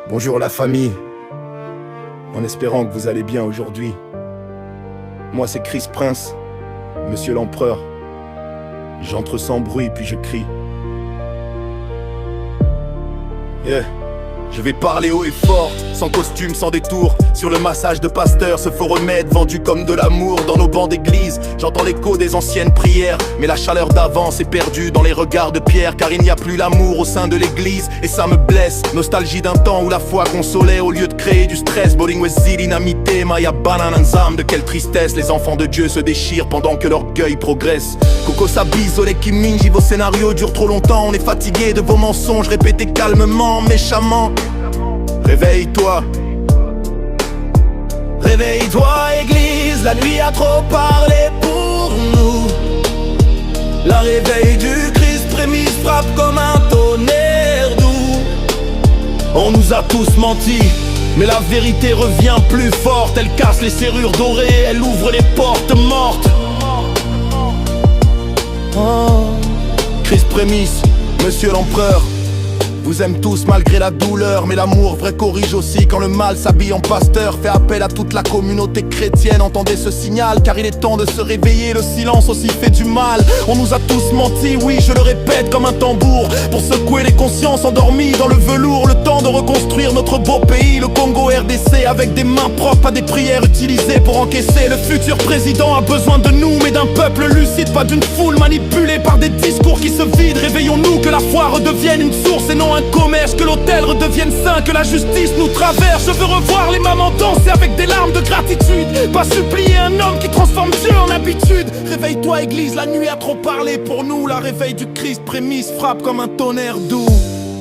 Bonjour la famille, en espérant que vous allez bien aujourd'hui. Moi c'est Chris Prince, Monsieur l'Empereur. J'entre sans bruit puis je crie. Je vais parler haut et fort, sans costume, sans détour. Sur le massage de Pasteur, ce faux remède vendu comme de l'amour. Dans nos bancs d'église, j'entends l'écho des anciennes prières. Mais la chaleur d'avant s'est perdue dans les regards de Pierre. Car il n'y a plus l'amour au sein de l'église, et ça me blesse. Nostalgie d'un temps où la foi consolait au lieu de créer du stress. Bowling Wesi, dynamité, Maya Banananzam. De quelle tristesse les enfants de Dieu se déchirent pendant que l'orgueil progresse. Coco Sabi, Zolé Kiminji, vos scénarios durent trop longtemps. On est fatigué de vos mensonges répétés calmement, méchamment. Réveille-toi, réveille-toi église, la nuit a trop parlé pour nous. La réveil du Christ prémisse frappe comme un tonnerre doux. On nous a tous menti, mais la vérité revient plus forte. Elle casse les serrures dorées, elle ouvre les portes mortes. Oh, Christ prémisse, Monsieur l'Empereur vous aime tous malgré la douleur, mais l'amour vrai corrige aussi quand le mal s'habille en pasteur. Fait appel à toute la communauté chrétienne, entendez ce signal, car il est temps de se réveiller, le silence aussi fait du mal. On nous a tous menti, oui je le répète comme un tambour, pour secouer les consciences endormies dans le velours. Le temps de reconstruire notre beau pays, le Congo RDC, avec des mains propres, pas des prières utilisées pour encaisser. Le futur président a besoin de nous, mais d'un peuple lucide, pas d'une foule manipulée par des discours qui se vident. Réveillons-nous, que la foi redevienne une source et non un commerce, que l'hôtel redevienne saint, que la justice nous traverse. Je veux revoir les mamans danser avec des larmes de gratitude, pas supplier un homme qui transforme Dieu en habitude. Réveille-toi église, la nuit a trop parlé pour nous. La réveil du Christ prémisse frappe comme un tonnerre doux.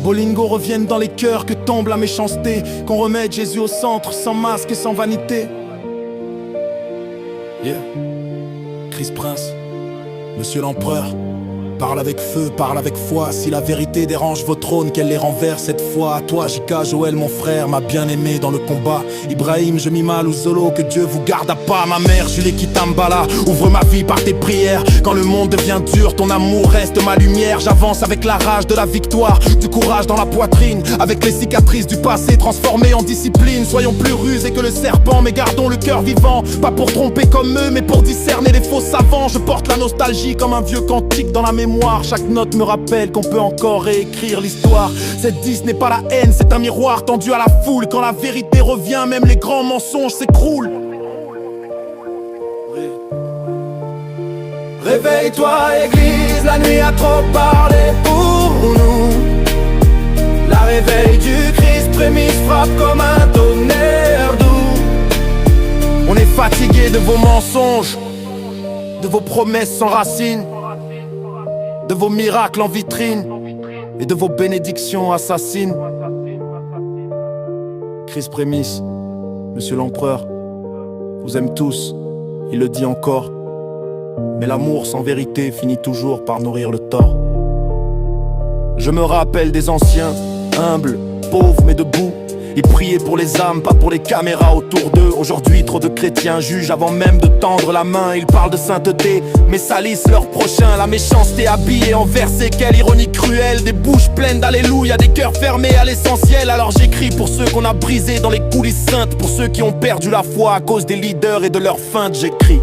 Bolingo revienne dans les cœurs, que tombe la méchanceté, qu'on remette Jésus au centre, sans masque et sans vanité. Chris Prince, Monsieur l'Empereur. Parle avec feu, parle avec foi. Si la vérité dérange vos trônes, qu'elle les renverse cette fois. À toi Jika, Joël mon frère, ma bien-aimée dans le combat. Ibrahim, je mal ou Zolo, que Dieu vous garde à pas. Ma mère, Julie Kitambala, ouvre ma vie par tes prières. Quand le monde devient dur, ton amour reste ma lumière. J'avance avec la rage de la victoire, du courage dans la poitrine, avec les cicatrices du passé transformées en discipline. Soyons plus rusés que le serpent, mais gardons le cœur vivant. Pas pour tromper comme eux, mais pour discerner les faux savants. Je porte la nostalgie comme un vieux cantique dans la mémoire. Chaque note me rappelle qu'on peut encore réécrire l'histoire. Cette 10 n'est pas la haine, c'est un miroir tendu à la foule. Quand la vérité revient, même les grands mensonges s'écroulent. Réveille-toi église, la nuit a trop parlé pour nous. La réveil du Christ prémisse frappe comme un tonnerre doux. On est fatigué de vos mensonges, de vos promesses sans racines, de vos miracles en vitrine et de vos bénédictions assassines. Christ prémisse, Monsieur l'Empereur vous aime tous, il le dit encore. Mais l'amour sans vérité finit toujours par nourrir le tort. Je me rappelle des anciens, humbles, pauvres mais debout. Ils priaient pour les âmes, pas pour les caméras autour d'eux. Aujourd'hui, trop de chrétiens jugent avant même de tendre la main. Ils parlent de sainteté, mais salissent leur prochain. La méchanceté habillée en versets, quelle ironie cruelle. Des bouches pleines d'alléluia, des cœurs fermés à l'essentiel. Alors j'écris pour ceux qu'on a brisés dans les coulisses saintes, pour ceux qui ont perdu la foi à cause des leaders et de leurs feintes, j'écris.